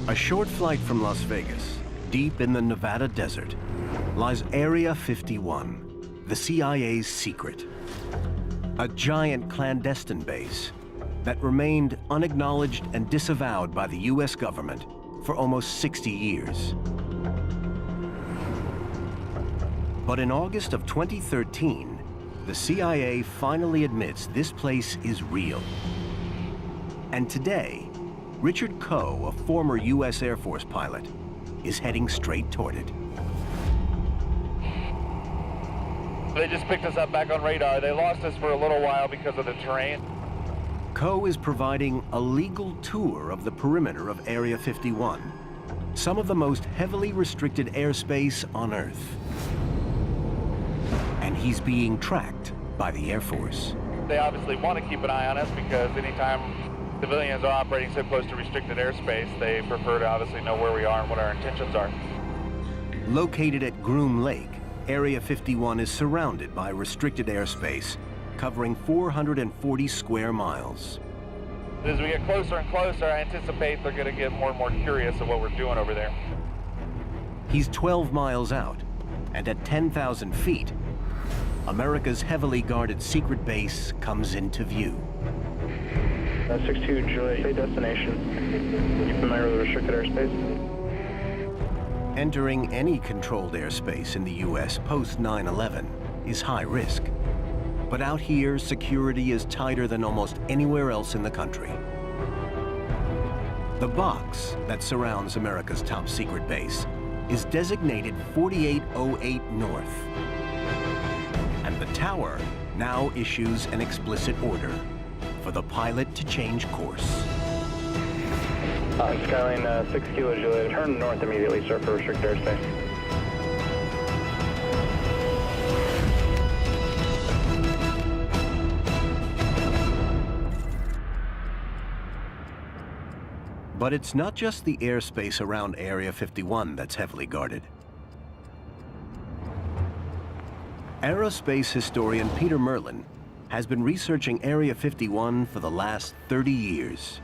A short flight from Las Vegas, deep in the Nevada desert, lies Area 51, the CIA's secret. A giant clandestine base that remained unacknowledged and disavowed by the US government for almost 60 years. But in August of 2013, the CIA finally admits this place is real. And today, Richard Coe, a former US Air Force pilot, is heading straight toward it. They just picked us up back on radar. They lost us for a little while because of the terrain. Coe is providing a legal tour of the perimeter of Area 51, some of the most heavily restricted airspace on Earth. And he's being tracked by the Air Force. They obviously want to keep an eye on us because anytime civilians are operating so close to restricted airspace, they prefer to obviously know where we are and what our intentions are. Located at Groom Lake, Area 51 is surrounded by restricted airspace, covering 440 square miles. As we get closer and closer, I anticipate they're going to get more and more curious of what we're doing over there. He's 12 miles out, and at 10,000 feet, America's heavily guarded secret base comes into view. 62 Juliet, say destination. You familiar with the restricted airspace? Entering any controlled airspace in the U.S. post 9/11 is high risk. But out here, security is tighter than almost anywhere else in the country. The box that surrounds America's top secret base is designated 4808 North. And the tower now issues an explicit order for the pilot to change course. Skyline 6 Kilo Juliet, turn north immediately, sir, for restricted airspace. But it's not just the airspace around Area 51 that's heavily guarded. Aerospace historian Peter Merlin has been researching Area 51 for the last 30 years.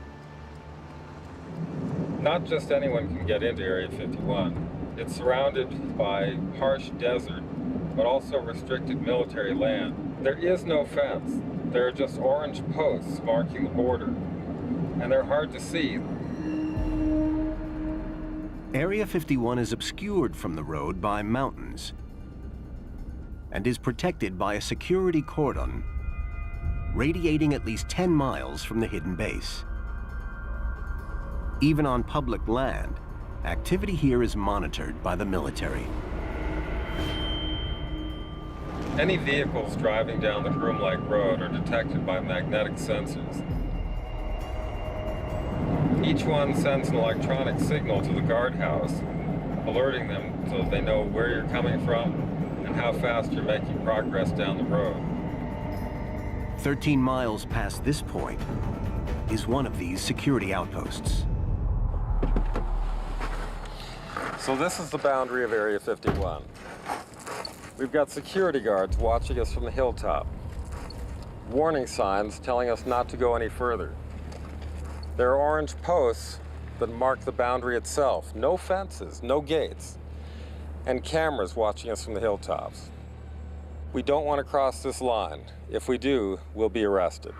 Not just anyone can get into Area 51. It's surrounded by harsh desert, but also restricted military land. There is no fence. There are just orange posts marking the border, and they're hard to see. Area 51 is obscured from the road by mountains and is protected by a security cordon radiating at least 10 miles from the hidden base. Even on public land, activity here is monitored by the military. Any vehicles driving down the Groom Lake Road are detected by magnetic sensors. Each one sends an electronic signal to the guardhouse, alerting them so that they know where you're coming from and how fast you're making progress down the road. 13 miles past this point is one of these security outposts. So this is the boundary of Area 51. We've got security guards watching us from the hilltop. Warning signs telling us not to go any further. There are orange posts that mark the boundary itself. No fences, no gates, and cameras watching us from the hilltops. We don't want to cross this line. If we do, we'll be arrested.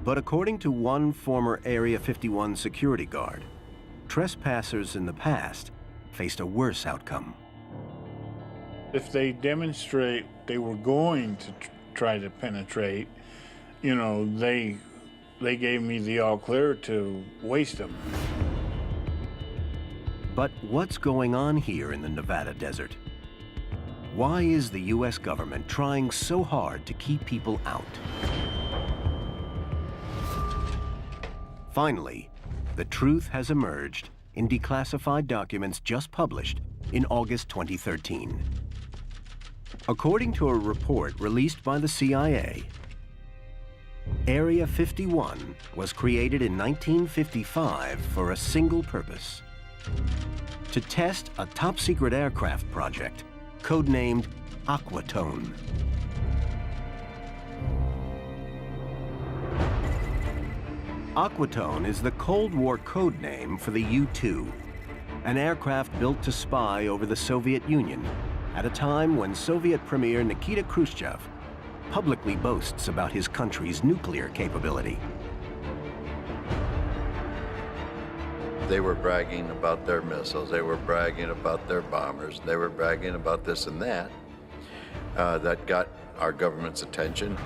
But according to one former Area 51 security guard, trespassers in the past faced a worse outcome. If they demonstrate they were going to try to penetrate, you know, they gave me the all clear to waste them. But what's going on here in the Nevada desert? Why is the US government trying so hard to keep people out? Finally, the truth has emerged in declassified documents just published in August 2013. According to a report released by the CIA, Area 51 was created in 1955 for a single purpose: to test a top-secret aircraft project codenamed Aquatone. Aquatone is the Cold War code name for the U-2, an aircraft built to spy over the Soviet Union at a time when Soviet Premier Nikita Khrushchev publicly boasts about his country's nuclear capability. They were bragging about their missiles, they were bragging about their bombers, they were bragging about this and that. That got our government's attention.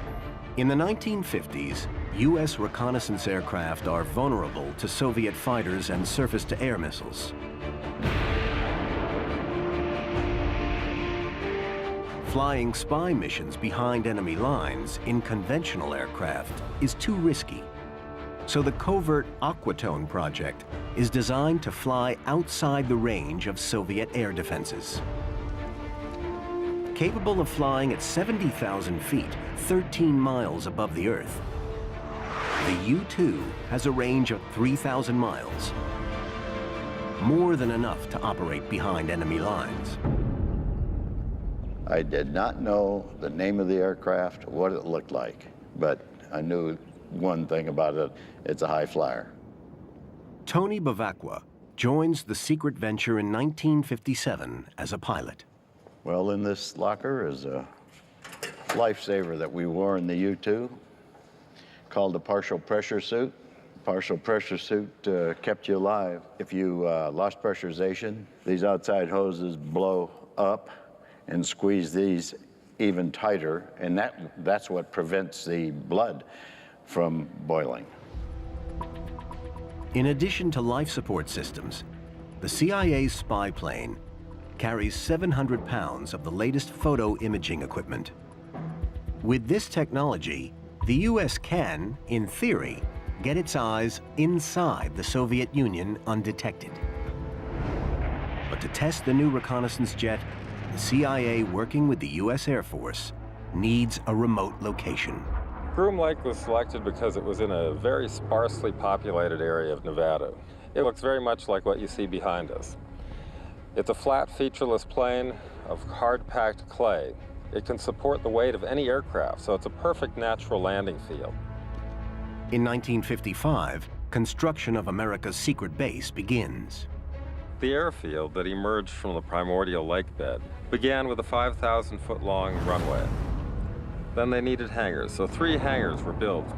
In the 1950s, U.S. reconnaissance aircraft are vulnerable to Soviet fighters and surface-to-air missiles. Flying spy missions behind enemy lines in conventional aircraft is too risky. So the covert Aquatone project is designed to fly outside the range of Soviet air defenses. Capable of flying at 70,000 feet, 13 miles above the Earth, the U-2 has a range of 3,000 miles, more than enough to operate behind enemy lines. I did not know the name of the aircraft, what it looked like, but I knew one thing about it, it's a high flyer. Tony Bavacqua joins the secret venture in 1957 as a pilot. Well, in this locker is a lifesaver that we wore in the U-2, called a partial pressure suit. Partial pressure suit kept you alive. If you lost pressurization, these outside hoses blow up and squeeze these even tighter, and that's what prevents the blood from boiling. In addition to life support systems, the CIA's spy plane carries 700 pounds of the latest photo imaging equipment. With this technology, the U.S. can, in theory, get its eyes inside the Soviet Union undetected. But to test the new reconnaissance jet, the CIA, working with the U.S. Air Force, needs a remote location. Groom Lake was selected because it was in a very sparsely populated area of Nevada. It looks very much like what you see behind us. It's a flat, featureless plain of hard-packed clay. It can support the weight of any aircraft, so it's a perfect natural landing field. In 1955, construction of America's secret base begins. The airfield that emerged from the primordial lake bed began with a 5,000-foot-long runway. Then they needed hangars, so 3 hangars were built,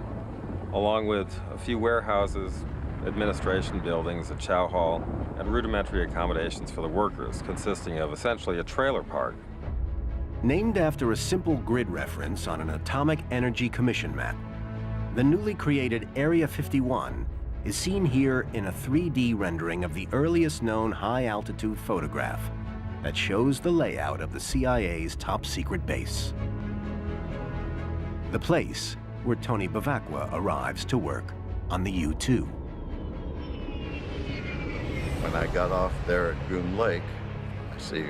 along with a few warehouses, administration buildings, a chow hall, and rudimentary accommodations for the workers, consisting of essentially a trailer park. Named after a simple grid reference on an Atomic Energy Commission map, the newly created Area 51 is seen here in a 3D rendering of the earliest known high-altitude photograph that shows the layout of the CIA's top-secret base. The place where Tony Bavacqua arrives to work on the U-2. When I got off there at Groom Lake, I see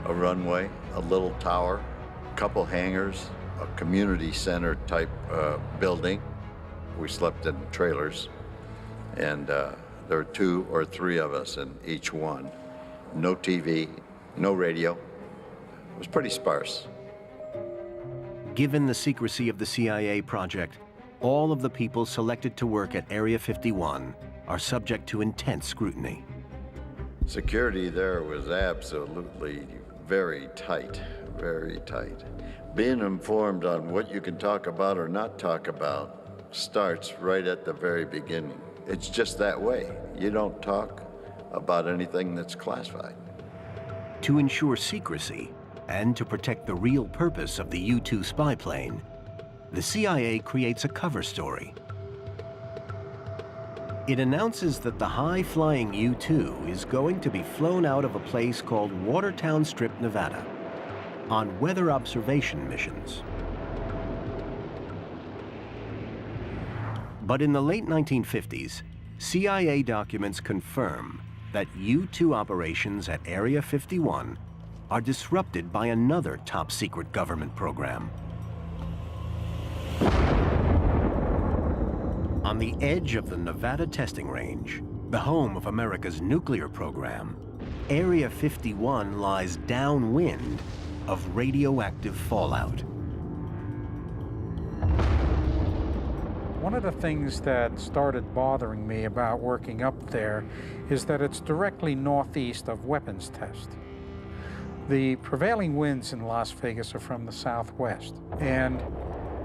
a runway, a little tower, a couple hangars, a community center type building. We slept in trailers, and there were 2 or 3 of us in each one. No TV, no radio. It was pretty sparse. Given the secrecy of the CIA project, all of the people selected to work at Area 51 are subject to intense scrutiny. Security there was absolutely very tight, very tight. Being informed on what you can talk about or not talk about starts right at the very beginning. It's just that way. You don't talk about anything that's classified. To ensure secrecy and to protect the real purpose of the U-2 spy plane, the CIA creates a cover story. It announces that the high-flying U-2 is going to be flown out of a place called Watertown Strip, Nevada, on weather observation missions. But in the late 1950s, CIA documents confirm that U-2 operations at Area 51 are disrupted by another top-secret government program. On the edge of the Nevada testing range, the home of America's nuclear program, Area 51 lies downwind of radioactive fallout. One of the things that started bothering me about working up there is that it's directly northeast of weapons test. The prevailing winds in Las Vegas are from the southwest, and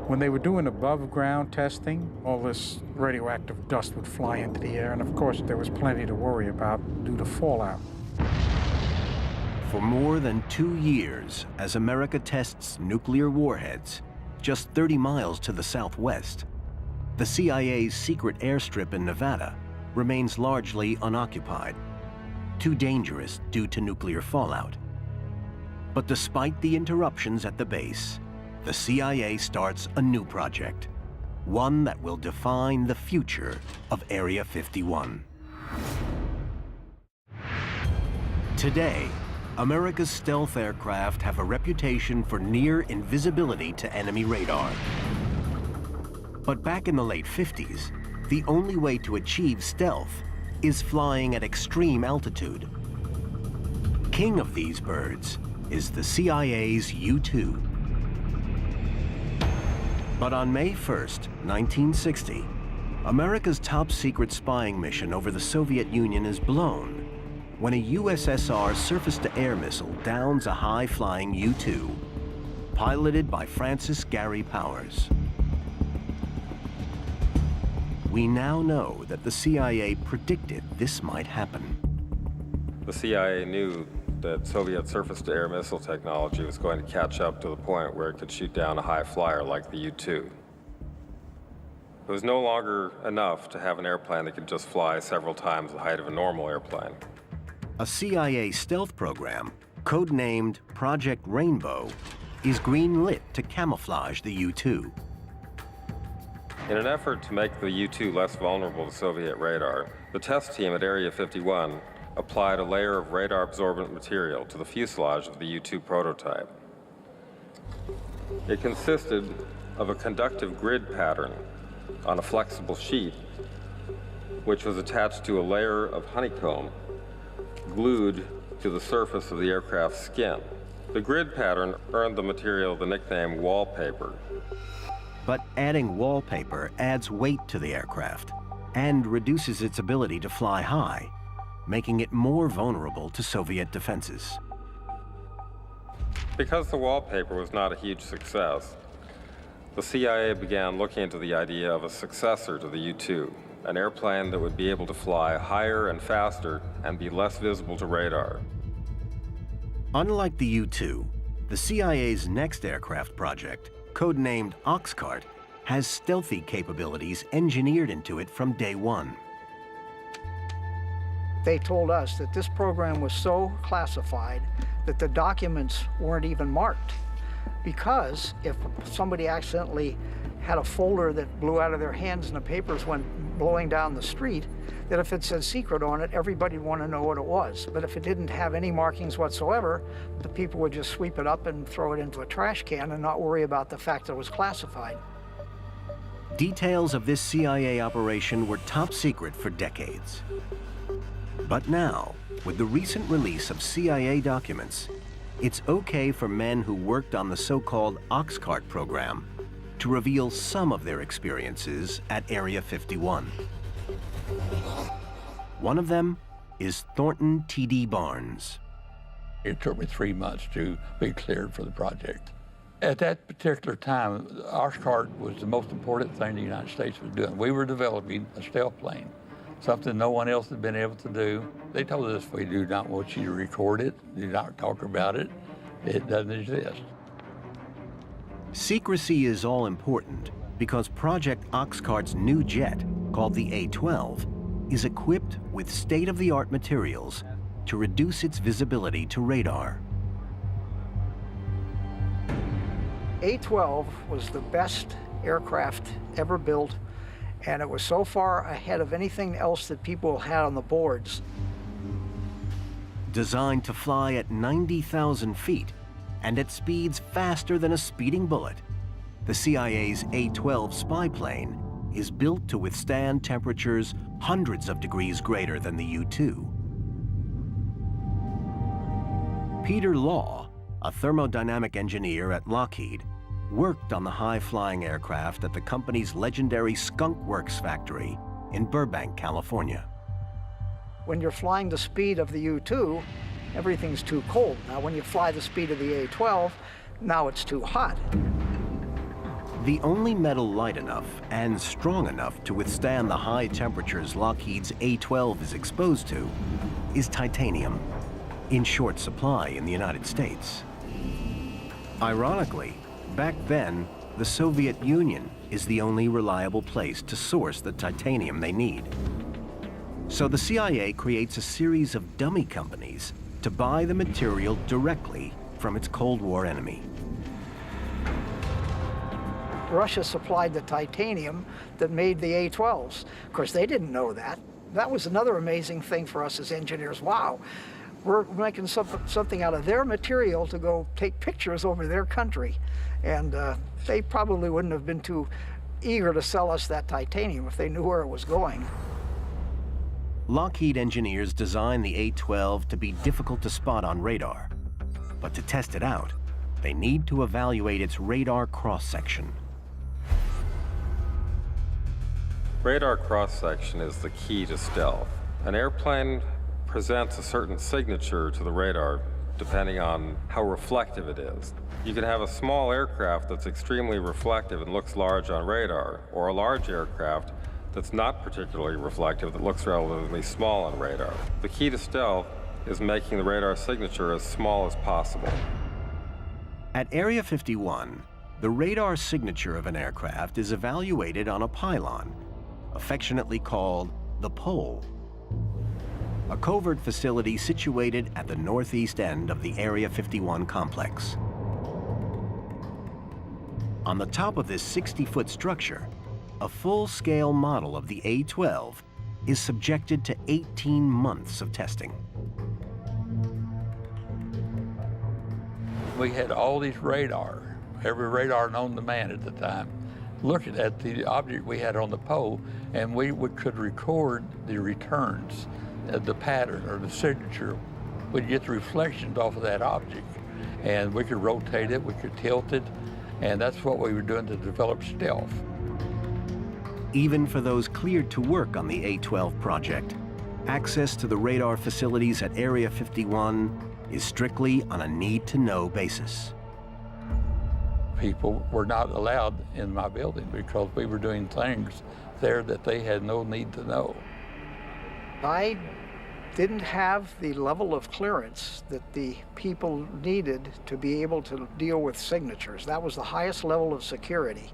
when they were doing above ground testing, all this radioactive dust would fly into the air, and of course there was plenty to worry about due to fallout. For more than 2 years, as America tests nuclear warheads, just 30 miles to the southwest, the CIA's secret airstrip in Nevada remains largely unoccupied, too dangerous due to nuclear fallout. But despite the interruptions at the base, the CIA starts a new project, one that will define the future of Area 51. Today, America's stealth aircraft have a reputation for near invisibility to enemy radar. But back in the late 50s, the only way to achieve stealth is flying at extreme altitude. King of these birds is the CIA's U-2. But on May 1st, 1960, America's top secret spying mission over the Soviet Union is blown when a USSR surface-to-air missile downs a high-flying U-2, piloted by Francis Gary Powers. We now know that the CIA predicted this might happen. The CIA knew that Soviet surface-to-air missile technology was going to catch up to the point where it could shoot down a high flyer like the U-2. It was no longer enough to have an airplane that could just fly several times the height of a normal airplane. A CIA stealth program, codenamed Project Rainbow, is green-lit to camouflage the U-2. In an effort to make the U-2 less vulnerable to Soviet radar, the test team at Area 51 applied a layer of radar-absorbent material to the fuselage of the U-2 prototype. It consisted of a conductive grid pattern on a flexible sheet, which was attached to a layer of honeycomb glued to the surface of the aircraft's skin. The grid pattern earned the material the nickname wallpaper. But adding wallpaper adds weight to the aircraft and reduces its ability to fly high, making it more vulnerable to Soviet defenses. Because the wallpaper was not a huge success, the CIA began looking into the idea of a successor to the U-2, an airplane that would be able to fly higher and faster and be less visible to radar. Unlike the U-2, the CIA's next aircraft project, codenamed Oxcart, has stealthy capabilities engineered into it from day one. They told us that this program was so classified that the documents weren't even marked, because if somebody accidentally had a folder that blew out of their hands and the papers went blowing down the street, that if it said secret on it, everybody would want to know what it was. But if it didn't have any markings whatsoever, the people would just sweep it up and throw it into a trash can and not worry about the fact that it was classified. Details of this CIA operation were top secret for decades. But now, with the recent release of CIA documents, it's okay for men who worked on the so-called Oxcart program to reveal some of their experiences at Area 51. One of them is Thornton T.D. Barnes. It took me 3 months to be cleared for the project. At that particular time, Oxcart was the most important thing the United States was doing. We were developing a stealth plane, something no one else had been able to do. They told us, we do not want you to record it, do not talk about it, it doesn't exist. Secrecy is all important because Project Oxcart's new jet, called the A-12, is equipped with state-of-the-art materials to reduce its visibility to radar. A-12 was the best aircraft ever built, and it was so far ahead of anything else that people had on the boards. Designed to fly at 90,000 feet and at speeds faster than a speeding bullet, the CIA's A-12 spy plane is built to withstand temperatures hundreds of degrees greater than the U-2. Peter Law, a thermodynamic engineer at Lockheed, worked on the high-flying aircraft at the company's legendary Skunk Works factory in Burbank, California. When you're flying the speed of the U-2, everything's too cold. Now, when you fly the speed of the A-12, now it's too hot. The only metal light enough and strong enough to withstand the high temperatures Lockheed's A-12 is exposed to is titanium, in short supply in the United States. Ironically, back then, the Soviet Union is the only reliable place to source the titanium they need. So the CIA creates a series of dummy companies to buy the material directly from its Cold War enemy. Russia supplied the titanium that made the A-12s. Of course, they didn't know that. That was another amazing thing for us as engineers. Wow, we're making something out of their material to go take pictures over their country. And they probably wouldn't have been too eager to sell us that titanium if they knew where it was going. Lockheed engineers designed the A-12 to be difficult to spot on radar. But to test it out, they need to evaluate its radar cross-section. Radar cross-section is the key to stealth. An airplane presents a certain signature to the radar depending on how reflective it is. You can have a small aircraft that's extremely reflective and looks large on radar, or a large aircraft that's not particularly reflective that looks relatively small on radar. The key to stealth is making the radar signature as small as possible. At Area 51, the radar signature of an aircraft is evaluated on a pylon, affectionately called the pole, a covert facility situated at the northeast end of the Area 51 complex. On the top of this 60-foot structure, a full-scale model of the A-12 is subjected to 18 months of testing. We had all these radar, every radar known to man at the time, looking at the object we had on the pole, and we could record the returns, the pattern or the signature. We'd get the reflections off of that object, and we could rotate it, we could tilt it, and that's what we were doing to develop stealth. Even for those cleared to work on the A-12 project, access to the radar facilities at Area 51 is strictly on a need-to-know basis. People were not allowed in my building because we were doing things there that they had no need to know. I didn't have the level of clearance that the people needed to be able to deal with signatures. That was the highest level of security.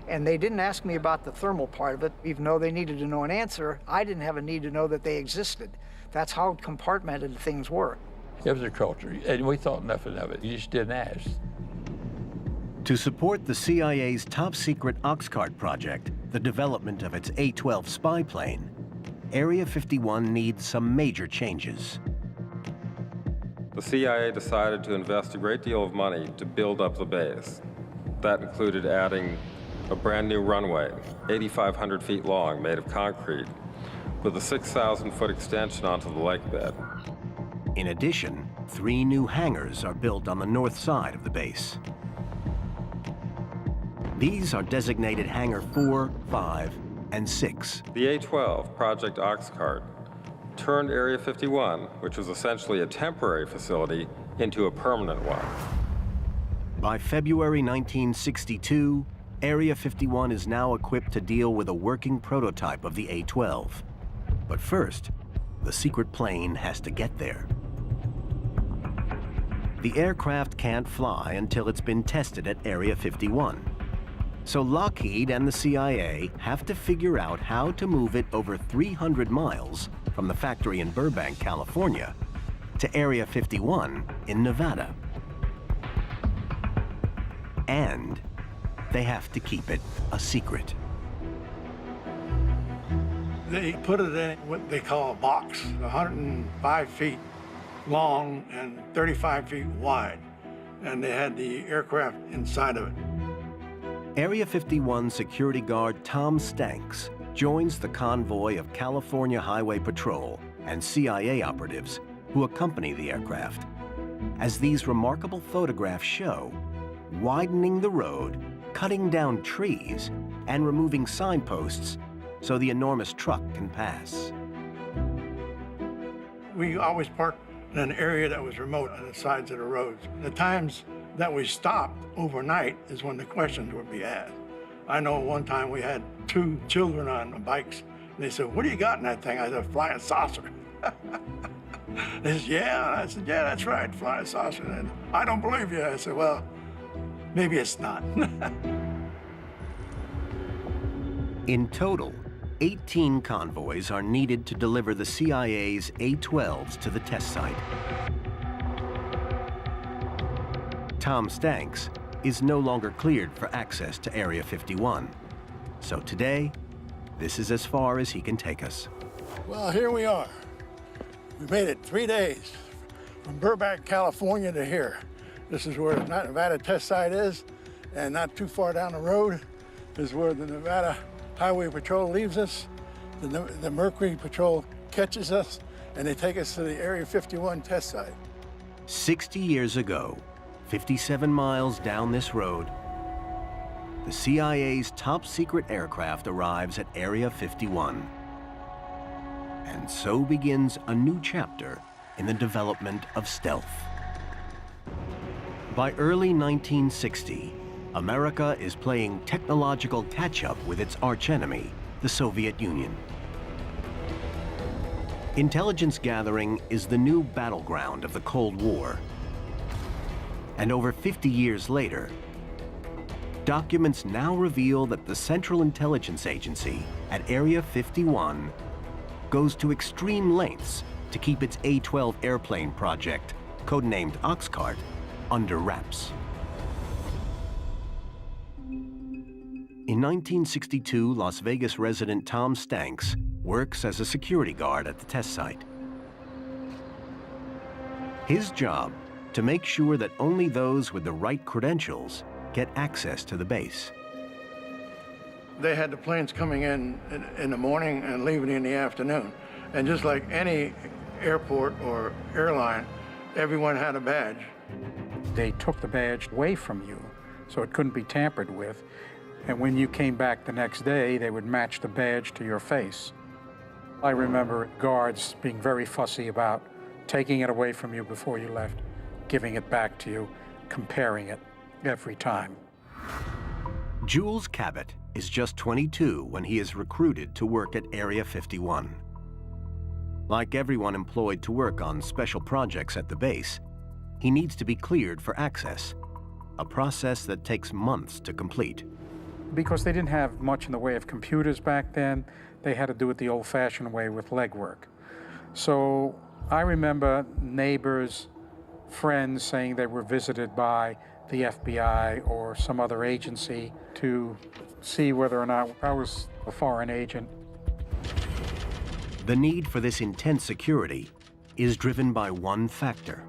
And they didn't ask me about the thermal part of it, even though they needed to know an answer. I didn't have a need to know that they existed. That's how compartmented things were. It was a culture, and we thought nothing of it. You just didn't ask. To support the CIA's top-secret Oxcart project, the development of its A-12 spy plane, Area 51 needs some major changes. The CIA decided to invest a great deal of money to build up the base. That included adding a brand new runway, 8,500 feet long, made of concrete, with a 6,000-foot extension onto the lake bed. In addition, 3 new hangars are built on the north side of the base. These are designated Hangar 4, 5, and 6. The A-12, Project Oxcart, turned Area 51, which was essentially a temporary facility, into a permanent one. By February 1962, Area 51 is now equipped to deal with a working prototype of the A-12. But first, the secret plane has to get there. The aircraft can't fly until it's been tested at Area 51. So Lockheed and the CIA have to figure out how to move it over 300 miles from the factory in Burbank, California, to Area 51 in Nevada. And they have to keep it a secret. They put it in what they call a box, 105 feet long and 35 feet wide, and they had the aircraft inside of it. Area 51 security guard Tom Stanks joins the convoy of California Highway Patrol and CIA operatives who accompany the aircraft. As these remarkable photographs show, widening the road, cutting down trees, and removing signposts so the enormous truck can pass. We always parked in an area that was remote on the sides of the roads. The times that we stopped overnight is when the questions would be asked. I know one time we had 2 children on bikes, and they said, "What do you got in that thing?" I said, "Flying saucer." They said, "Yeah." I said, "Yeah, that's right, flying saucer." And I don't believe you. I said, "Well, maybe it's not." In total, 18 convoys are needed to deliver the CIA's A-12s to the test site. Tom Stanks is no longer cleared for access to Area 51. So today, this is as far as he can take us. Well, here we are. We made it 3 days from Burbank, California to here. This is where the Nevada test site is, and not too far down the road is where the Nevada Highway Patrol leaves us. The Mercury Patrol catches us, and they take us to the Area 51 test site. 60 years ago, 57 miles down this road, the CIA's top secret aircraft arrives at Area 51. And so begins a new chapter in the development of stealth. By early 1960, America is playing technological catch-up with its archenemy, the Soviet Union. Intelligence gathering is the new battleground of the Cold War. And over 50 years later, documents now reveal that the Central Intelligence Agency at Area 51 goes to extreme lengths to keep its A-12 airplane project, codenamed Oxcart, under wraps. In 1962, Las Vegas resident Tom Stanks works as a security guard at the test site. His job, to make sure that only those with the right credentials get access to the base. They had the planes coming in the morning and leaving in the afternoon. And just like any airport or airline, everyone had a badge. They took the badge away from you, so it couldn't be tampered with. And when you came back the next day, they would match the badge to your face. I remember guards being very fussy about taking it away from you before you left, giving it back to you, comparing it every time. Jules Cabot is just 22 when he is recruited to work at Area 51. Like everyone employed to work on special projects at the base, he needs to be cleared for access, a process that takes months to complete. Because they didn't have much in the way of computers back then, they had to do it the old-fashioned way with legwork. So I remember neighbors, friends saying they were visited by the FBI or some other agency to see whether or not I was a foreign agent. The need for this intense security is driven by one factor.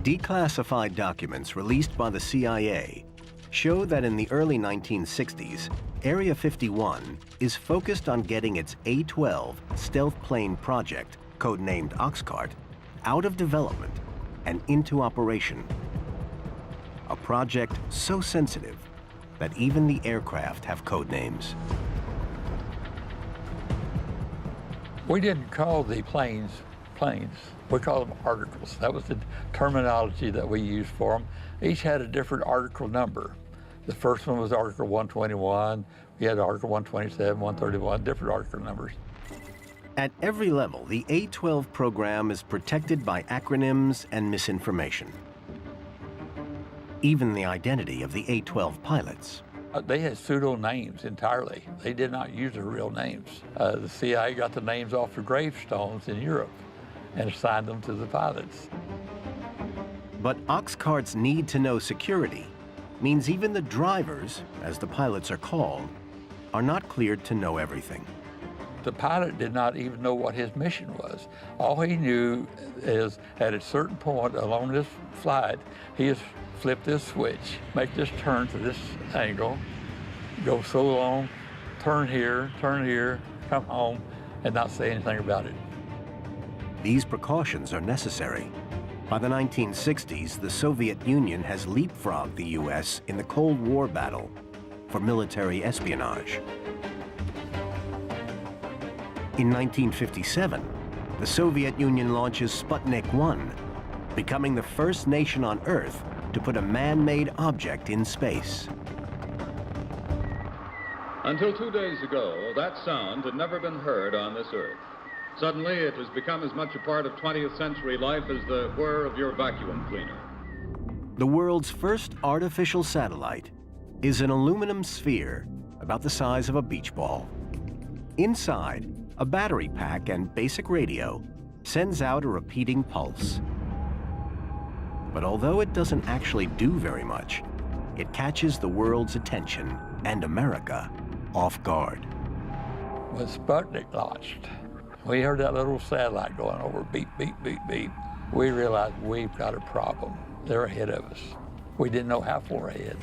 Declassified documents released by the CIA show that in the early 1960s, Area 51 is focused on getting its A-12 stealth plane project, codenamed Oxcart, out of development and into operation. A project so sensitive that even the aircraft have code names. We didn't call the planes planes. We called them articles. That was the terminology that we used for them. Each had a different article number. The first one was Article 121. We had Article 127, 131, different article numbers. At every level, the A-12 program is protected by acronyms and misinformation. Even the identity of the A-12 pilots. They had pseudo names entirely. They did not use their real names. The CIA got the names off the gravestones in Europe and assigned them to the pilots. But Oxcart's need-to-know security means even the drivers, as the pilots are called, are not cleared to know everything. The pilot did not even know what his mission was. All he knew is at a certain point along this flight, he just flip this switch, make this turn to this angle, go so long, turn here, come home, and not say anything about it. These precautions are necessary By the 1960s, the Soviet Union has leapfrogged the U.S. in the Cold War battle for military espionage. In 1957, the Soviet Union launches Sputnik 1, becoming the first nation on Earth to put a man-made object in space. Until 2 days ago, that sound had never been heard on this Earth. Suddenly, it has become as much a part of 20th century life as the whir of your vacuum cleaner. The world's first artificial satellite is an aluminum sphere about the size of a beach ball. Inside, a battery pack and basic radio sends out a repeating pulse. But although it doesn't actually do very much, it catches the world's attention and America off guard. When Sputnik launched, we heard that little satellite going over, beep, beep, beep, beep. We realized we've got a problem. They're ahead of us. We didn't know how far ahead.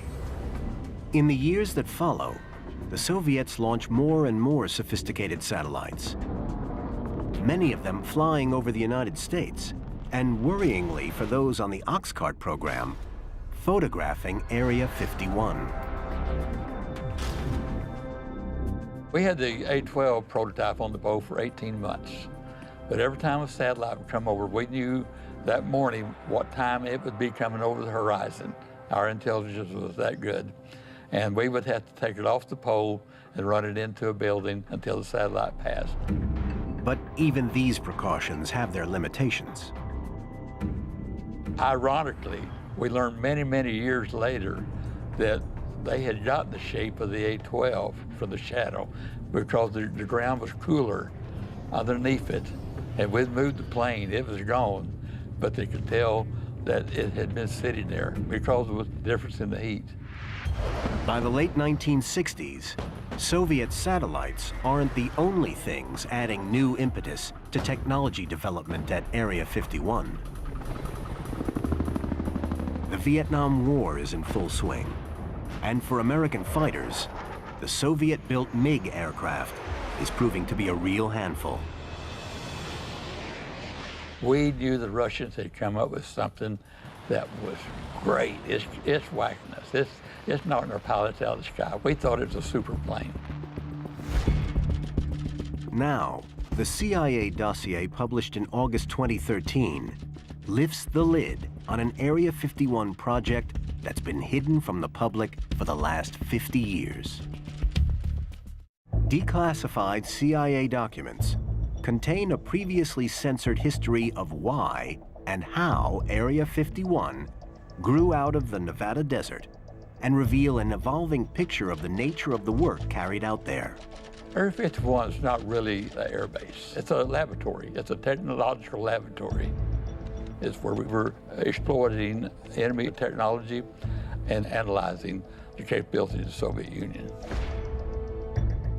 In the years that follow, the Soviets launch more and more sophisticated satellites, many of them flying over the United States, and worryingly for those on the Oxcart program, photographing Area 51. We had the A-12 prototype on the bow for 18 months. But every time a satellite would come over, we knew that morning what time it would be coming over the horizon. Our intelligence was that good. And we would have to take it off the pole and run it into a building until the satellite passed. But even these precautions have their limitations. Ironically, we learned many, many years later that they had gotten the shape of the A-12 from the shadow because the ground was cooler underneath it. And we'd moved the plane, it was gone, but they could tell that it had been sitting there because of the difference in the heat. By the late 1960s, Soviet satellites aren't the only things adding new impetus to technology development at Area 51. The Vietnam War is in full swing. And for American fighters, the Soviet-built MiG aircraft is proving to be a real handful. We knew the Russians had come up with something that was great. It's whacking us. It's knocking our pilots out of the sky. We thought it was a super plane. Now, the CIA dossier published in August 2013 lifts the lid on an Area 51 project that's been hidden from the public for the last 50 years. Declassified CIA documents contain a previously censored history of why and how Area 51 grew out of the Nevada desert and reveal an evolving picture of the nature of the work carried out there. Area 51 is not really an air base. It's a laboratory. It's a technological laboratory. It's where we were exploiting enemy technology and analyzing the capability of the Soviet Union.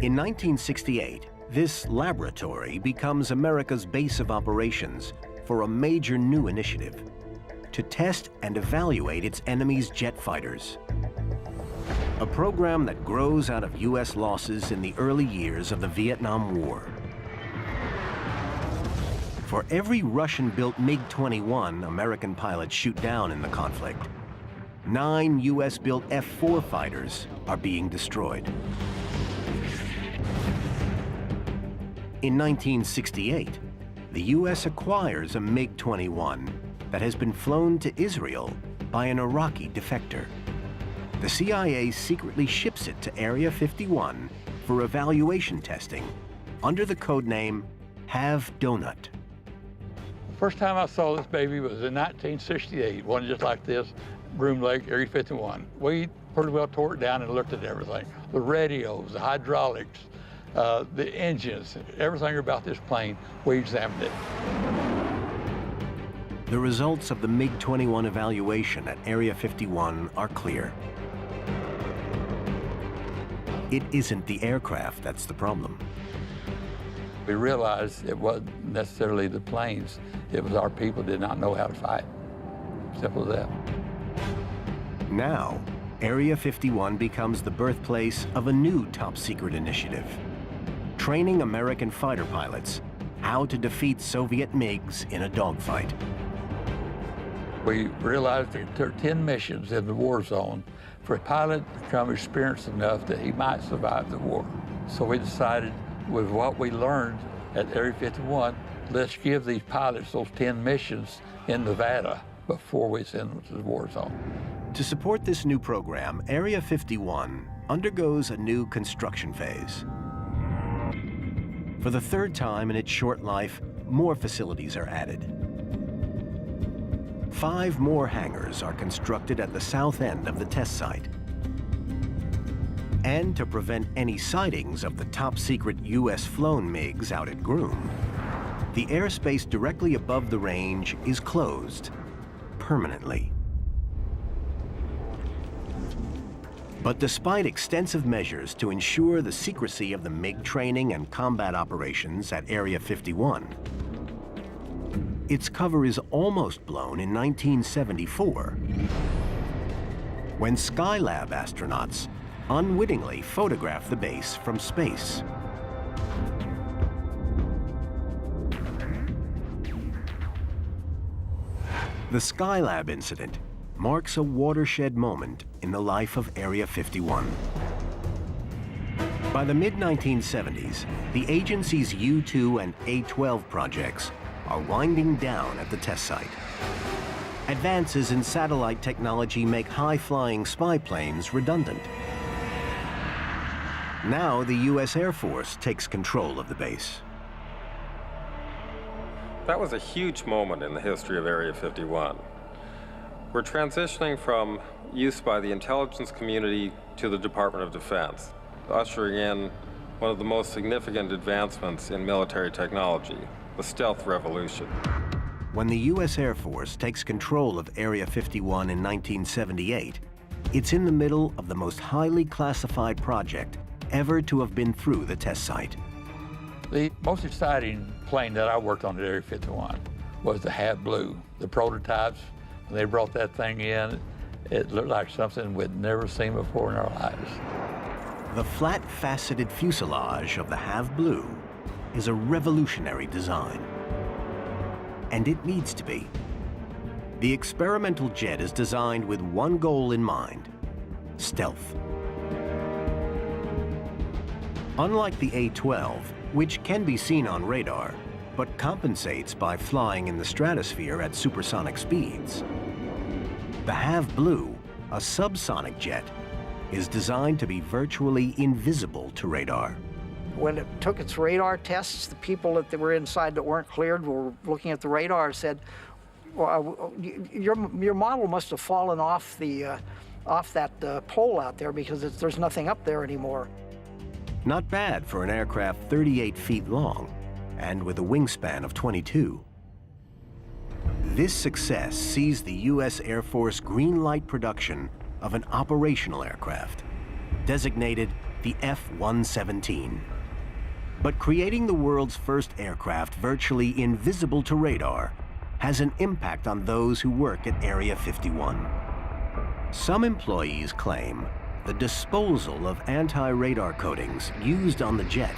In 1968, this laboratory becomes America's base of operations for a major new initiative to test and evaluate its enemy's jet fighters. A program that grows out of U.S. losses in the early years of the Vietnam War. For every Russian-built MiG-21 American pilots shoot down in the conflict, 9 U.S.-built F-4 fighters are being destroyed. In 1968, the U.S. acquires a MiG-21 that has been flown to Israel by an Iraqi defector. The CIA secretly ships it to Area 51 for evaluation testing under the codename Have Donut. First time I saw this baby was in 1968, one just like this, Broom Lake, Area 51. We pretty well tore it down and looked at everything. The radios, the hydraulics, the engines, everything about this plane, we examined it. The results of the MiG-21 evaluation at Area 51 are clear. It isn't the aircraft that's the problem. We realized it wasn't necessarily the planes, it was our people did not know how to fight. Simple as that. Now, Area 51 becomes the birthplace of a new top-secret initiative, training American fighter pilots how to defeat Soviet MiGs in a dogfight. We realized that there were 10 missions in the war zone for a pilot to become experienced enough that he might survive the war. So we decided, with what we learned at Area 51, let's give these pilots those 10 missions in Nevada before we send them to the war zone. To support this new program, Area 51 undergoes a new construction phase. For the third time in its short life, more facilities are added. 5 more hangars are constructed at the south end of the test site. And to prevent any sightings of the top-secret U.S.-flown MiGs out at Groom, the airspace directly above the range is closed permanently. But despite extensive measures to ensure the secrecy of the MiG training and combat operations at Area 51, its cover is almost blown in 1974, when Skylab astronauts unwittingly photographed the base from space. The Skylab incident marks a watershed moment in the life of Area 51. By the mid-1970s, the agency's U-2 and A-12 projects are winding down at the test site. Advances in satellite technology make high-flying spy planes redundant. Now the U.S. Air Force takes control of the base. That was a huge moment in the history of Area 51. We're transitioning from use by the intelligence community to the Department of Defense, ushering in one of the most significant advancements in military technology, the stealth revolution. When the U.S. Air Force takes control of Area 51 in 1978, it's in the middle of the most highly classified project ever to have been through the test site. The most exciting plane that I worked on at Area 51 was the HAV Blue. The prototypes, when they brought that thing in, it looked like something we'd never seen before in our lives. The flat-faceted fuselage of the HAV Blue is a revolutionary design. And it needs to be. The experimental jet is designed with one goal in mind: stealth. Unlike the A-12, which can be seen on radar, but compensates by flying in the stratosphere at supersonic speeds, the HAV Blue, a subsonic jet, is designed to be virtually invisible to radar. When it took its radar tests, the people that were inside that weren't cleared were looking at the radar and said, well, your model must have fallen off that pole out there because there's nothing up there anymore. Not bad for an aircraft 38 feet long and with a wingspan of 22. This success sees the U.S. Air Force green-light production of an operational aircraft, designated the F-117. But creating the world's first aircraft virtually invisible to radar has an impact on those who work at Area 51. Some employees claim the disposal of anti-radar coatings used on the jet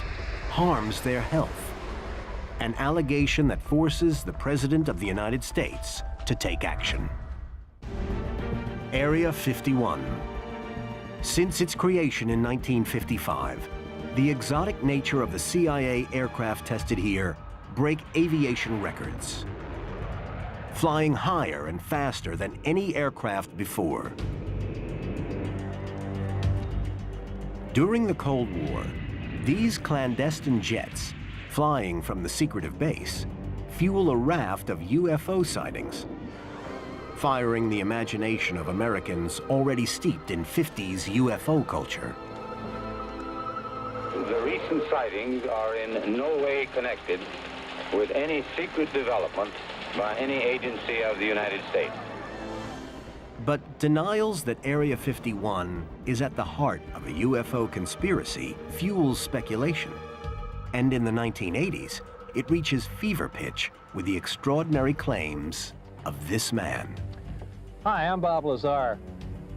harms their health, an allegation that forces the President of the United States to take action. Area 51. Since its creation in 1955, the exotic nature of the CIA aircraft tested here break aviation records, flying higher and faster than any aircraft before. During the Cold War, these clandestine jets, flying from the secretive base, fuel a raft of UFO sightings, firing the imagination of Americans already steeped in 50s UFO culture. The recent sightings are in no way connected with any secret development by any agency of the United States. But denials that Area 51 is at the heart of a UFO conspiracy fuels speculation. And in the 1980s, it reaches fever pitch with the extraordinary claims of this man. Hi, I'm Bob Lazar.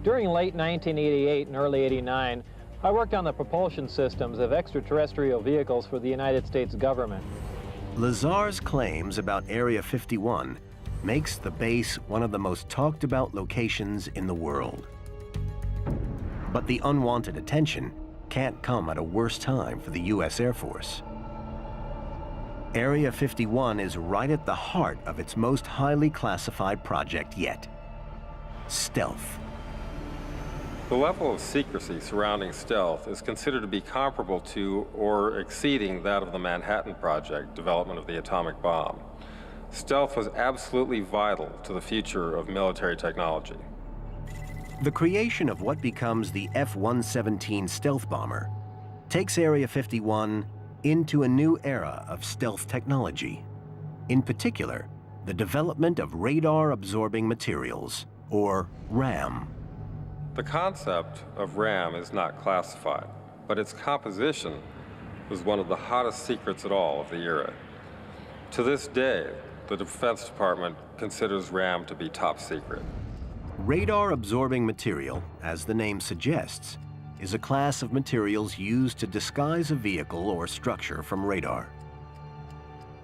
During late 1988 and early 89, I worked on the propulsion systems of extraterrestrial vehicles for the United States government. Lazar's claims about Area 51 makes the base one of the most talked about locations in the world. But the unwanted attention can't come at a worse time for the U.S. Air Force. Area 51 is right at the heart of its most highly classified project yet: stealth. The level of secrecy surrounding stealth is considered to be comparable to or exceeding that of the Manhattan Project, development of the atomic bomb. Stealth was absolutely vital to the future of military technology. The creation of what becomes the F-117 stealth bomber takes Area 51 into a new era of stealth technology. In particular, the development of radar-absorbing materials, or RAM. The concept of RAM is not classified, but its composition was one of the hottest secrets at all of the era. To this day, the Defense Department considers RAM to be top secret. Radar-absorbing material, as the name suggests, is a class of materials used to disguise a vehicle or structure from radar.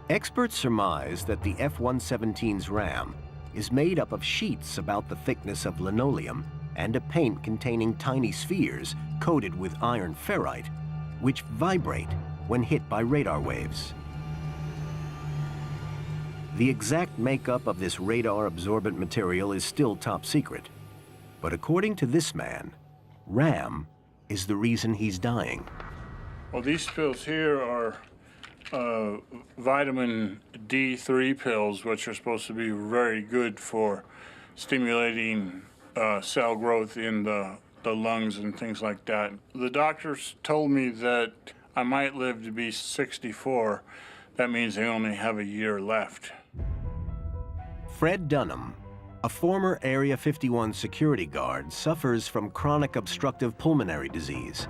Experts surmise that the F-117's RAM is made up of sheets about the thickness of linoleum and a paint containing tiny spheres coated with iron ferrite, which vibrate when hit by radar waves. The exact makeup of this radar-absorbent material is still top secret, but according to this man, RAM is the reason he's dying. Well, these pills here are vitamin D3 pills, which are supposed to be very good for stimulating cell growth in the lungs and things like that. The doctors told me that I might live to be 64. That means they only have a year left. Fred Dunham, a former Area 51 security guard, suffers from chronic obstructive pulmonary disease,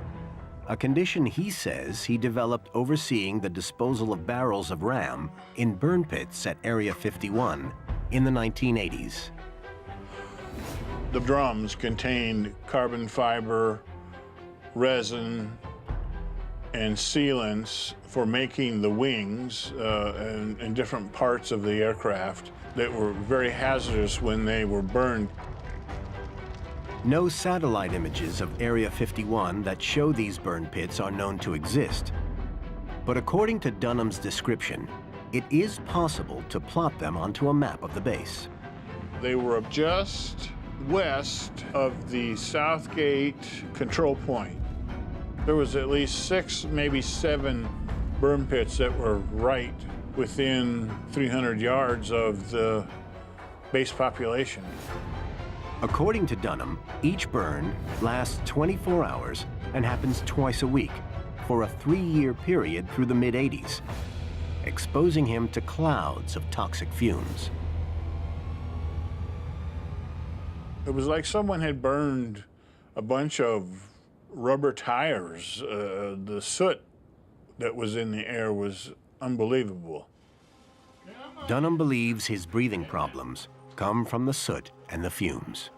a condition he says he developed overseeing the disposal of barrels of RAM in burn pits at Area 51 in the 1980s. The drums contained carbon fiber, resin, and sealants for making the wings and different parts of the aircraft that were very hazardous when they were burned. No satellite images of Area 51 that show these burn pits are known to exist. But according to Dunham's description, it is possible to plot them onto a map of the base. They were just west of the Southgate control point. There was at least 6, maybe 7 burn pits that were right within 300 yards of the base population. According to Dunham, each burn lasts 24 hours and happens twice a week for a 3-year period through the mid-80s, exposing him to clouds of toxic fumes. It was like someone had burned a bunch of rubber tires. The soot that was in the air was unbelievable. Dunham believes his breathing problems come from the soot and the fumes.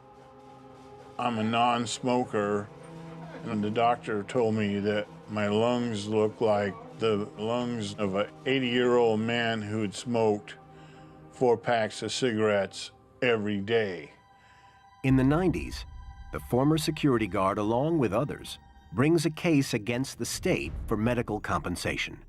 I'm a non-smoker, and the doctor told me that my lungs look like the lungs of an 80-year-old man who had smoked 4 packs of cigarettes every day. In the 90s, the former security guard, along with others, brings a case against the state for medical compensation.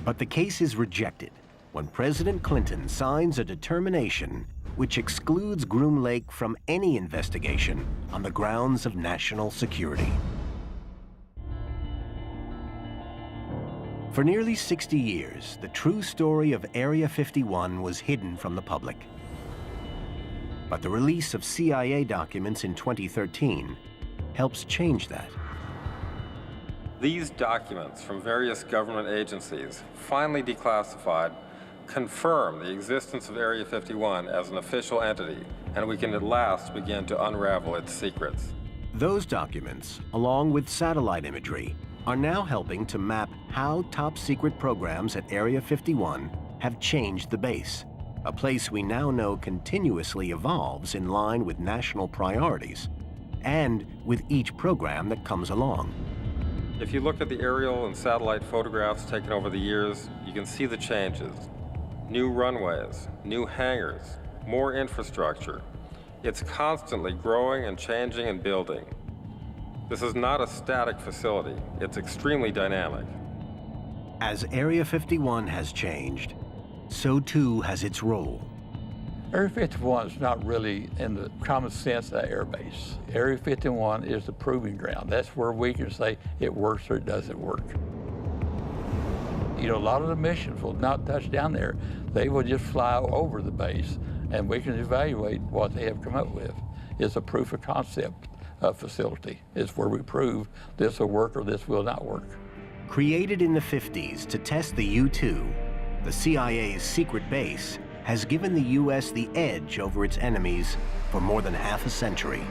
But the case is rejected when President Clinton signs a determination which excludes Groom Lake from any investigation on the grounds of national security. For nearly 60 years, the true story of Area 51 was hidden from the public. But the release of CIA documents in 2013 helps change that. These documents from various government agencies, finally declassified, confirm the existence of Area 51 as an official entity, and we can at last begin to unravel its secrets. Those documents, along with satellite imagery, are now helping to map how top-secret programs at Area 51 have changed the base, a place we now know continuously evolves in line with national priorities, and with each program that comes along. If you look at the aerial and satellite photographs taken over the years, you can see the changes. new runways, new hangars, more infrastructure. It's constantly growing and changing and building. This is not a static facility. It's extremely dynamic. As Area 51 has changed, so too has its role. Area 51 is not really in the common sense of that air base. Area 51 is the proving ground. That's where we can say it works or it doesn't work. You know, a lot of the missions will not touch down there. They will just fly over the base, and we can evaluate what they have come up with. It's a proof of concept facility. It's where we prove this will work or this will not work. Created in the 50s to test the U-2, the CIA's secret base has given the U.S. the edge over its enemies for more than half a century.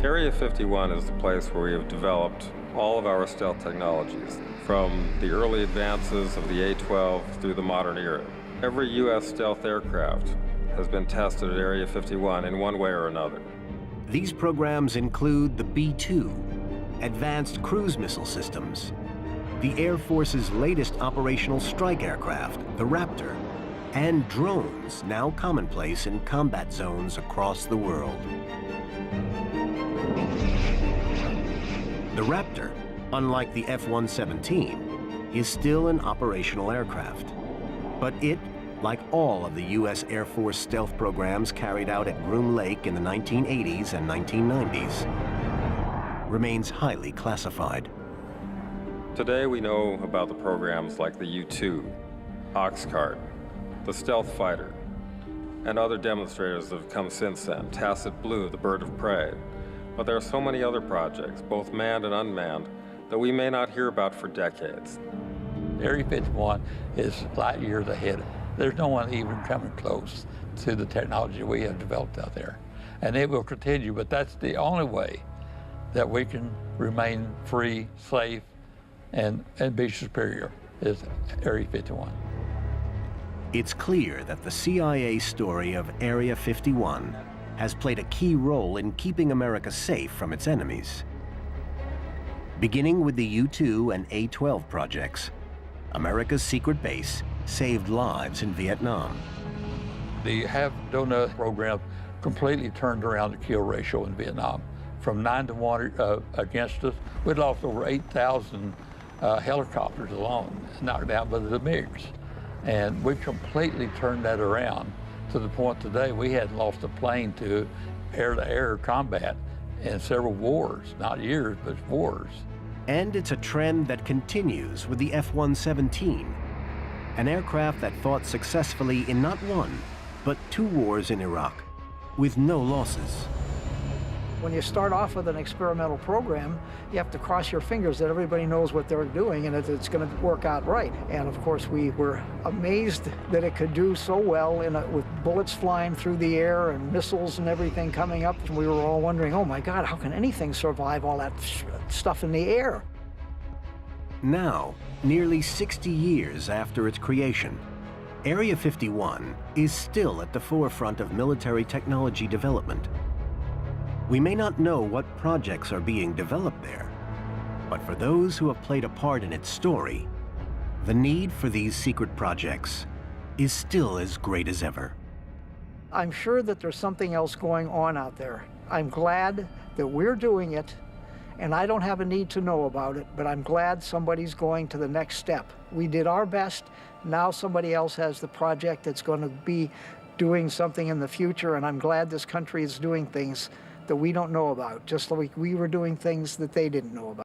Area 51 is the place where we have developed all of our stealth technologies, from the early advances of the A-12 through the modern era. Every U.S. stealth aircraft has been tested at Area 51 in one way or another. These programs include the B-2, Advanced Cruise Missile Systems, the Air Force's latest operational strike aircraft, the Raptor, and drones now commonplace in combat zones across the world. The Raptor, unlike the F-117, is still an operational aircraft. But it, like all of the U.S. Air Force stealth programs carried out at Groom Lake in the 1980s and 1990s, remains highly classified. Today we know about the programs like the U-2, Oxcart, the Stealth Fighter, and other demonstrators that have come since then, Tacit Blue, the Bird of Prey. But there are so many other projects, both manned and unmanned, that we may not hear about for decades. Area 51 is light years ahead. There's no one even coming close to the technology we have developed out there. And it will continue, but that's the only way that we can remain free, safe, and be superior, is Area 51. It's clear that the CIA story of Area 51 has played a key role in keeping America safe from its enemies. Beginning with the U-2 and A-12 projects, America's secret base saved lives in Vietnam. The have-do-nothing program completely turned around the kill ratio in Vietnam. From 9 to 1 against us, we'd lost over 8,000 helicopters alone, knocked down by the MiGs. And we completely turned that around to the point today we hadn't lost a plane to air-to-air combat in several wars, not years, but wars. And it's a trend that continues with the F-117, an aircraft that fought successfully in not one, but 2 wars in Iraq, with no losses. When you start off with an experimental program, you have to cross your fingers that everybody knows what they're doing and that it's going to work out right. And of course, we were amazed that it could do so well with bullets flying through the air and missiles and everything coming up. And we were all wondering, oh my God, how can anything survive all that stuff in the air? Now, nearly 60 years after its creation, Area 51 is still at the forefront of military technology development. We may not know what projects are being developed there, but for those who have played a part in its story, the need for these secret projects is still as great as ever. I'm sure that there's something else going on out there. I'm glad that we're doing it, and I don't have a need to know about it, but I'm glad somebody's going to the next step. We did our best. Now somebody else has the project that's going to be doing something in the future, and I'm glad this country is doing things that we don't know about, just like we were doing things that they didn't know about.